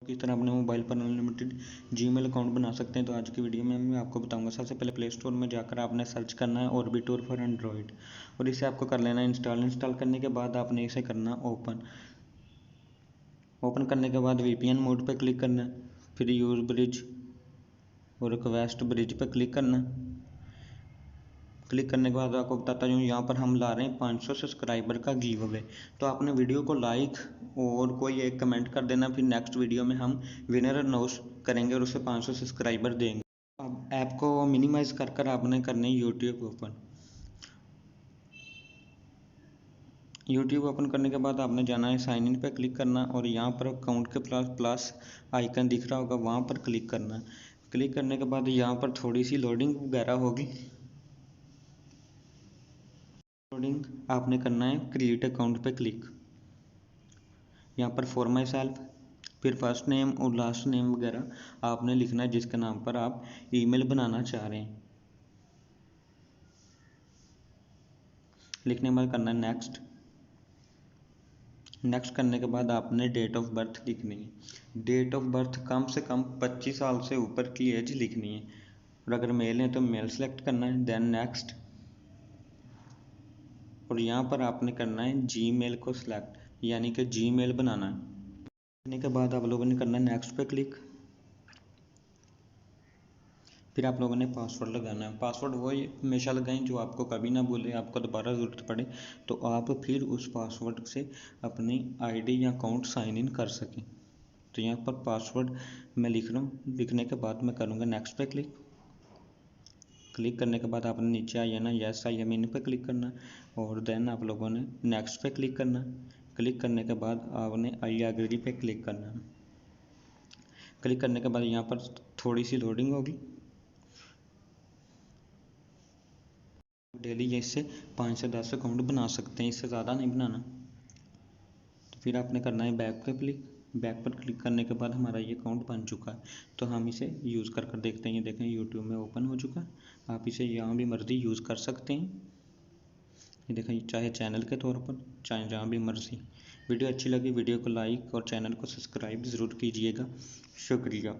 किस तरह अपने मोबाइल पर अनलिमिटेड जीमेल अकाउंट बना सकते हैं। तो आज की वीडियो में मैं आपको बताऊंगा। सबसे पहले प्ले स्टोर में जाकर आपने सर्च करना है ऑर्बिटोर फॉर एंड्रॉयड और इसे आपको कर लेना है इंस्टॉल करने के बाद आपने इसे करना ओपन करने के बाद वीपीएन मोड पर क्लिक करना है, फिर यूज ब्रिज और रिक्वेस्ट ब्रिज पर क्लिक करना है। क्लिक करने के बाद आपको बताता हूँ यहाँ पर हम ला रहे हैं 500 सब्सक्राइबर का गिव अवे। तो आपने वीडियो को लाइक और कोई एक कमेंट कर देना, फिर नेक्स्ट वीडियो में हम विनर अनाउंस करेंगे और उसे 500 सब्सक्राइबर देंगे। अब ऐप को मिनिमाइज कर आपने करने यूट्यूब ओपन करने के बाद आपने जाना है साइन इन पे क्लिक करना और यहाँ पर अकाउंट के प्लस आइकन दिख रहा होगा, वहाँ पर क्लिक करना। क्लिक करने के बाद यहाँ पर थोड़ी सी लोडिंग वगैरह होगी। आपने करना है क्रिएट अकाउंट पे क्लिक। यहाँ पर फॉर माई सेल्फ, फिर फर्स्ट नेम और लास्ट नेम वगैरह आपने लिखना है जिसके नाम पर आप ईमेल बनाना चाह रहे हैं। लिखने के बाद करना है नेक्स्ट। नेक्स्ट करने के बाद आपने डेट ऑफ बर्थ लिखनी है। डेट ऑफ बर्थ कम से कम 25 साल से ऊपर की एज लिखनी है और अगर मेल है तो मेल सेलेक्ट करना है। देन नेक्स्ट और यहाँ पर आपने करना है जीमेल को सिलेक्ट, यानी कि जीमेल बनाना है। करने के बाद आप लोगों ने करना है नेक्स्ट पे क्लिक। फिर आप लोगों ने पासवर्ड लगाना है। पासवर्ड वही हमेशा लगाएं जो आपको कभी ना भूले, आपको दोबारा ज़रूरत पड़े तो आप फिर उस पासवर्ड से अपनी आईडी या अकाउंट साइन इन कर सकें। तो यहाँ पर पासवर्ड मैं लिख रहा हूँ। लिखने के बाद मैं करूँगा नेक्स्ट पे क्लिक। क्लिक करने के बाद आपने नीचे आ जाना, यस आई एम इन पे क्लिक करना और देन आप लोगों ने नेक्स्ट पे क्लिक करना। क्लिक करने के बाद आपने आई एग्री पे क्लिक करना। क्लिक करने के बाद यहाँ पर थोड़ी सी लोडिंग होगी। डेली इससे 5 से 10 अकाउंट बना सकते हैं, इससे ज़्यादा नहीं बनाना। तो फिर आपने करना है बैक पे क्लिक। बैक पर क्लिक करने के बाद हमारा ये अकाउंट बन चुका है। तो हम इसे यूज़ कर देखते हैं। ये देखें यूट्यूब में ओपन हो चुका है। आप इसे यहाँ भी मर्जी यूज़ कर सकते हैं। ये देखें, चाहे चैनल के तौर पर चाहे जहाँ भी मर्जी। वीडियो अच्छी लगी वीडियो को लाइक और चैनल को सब्सक्राइब ज़रूर कीजिएगा। शुक्रिया।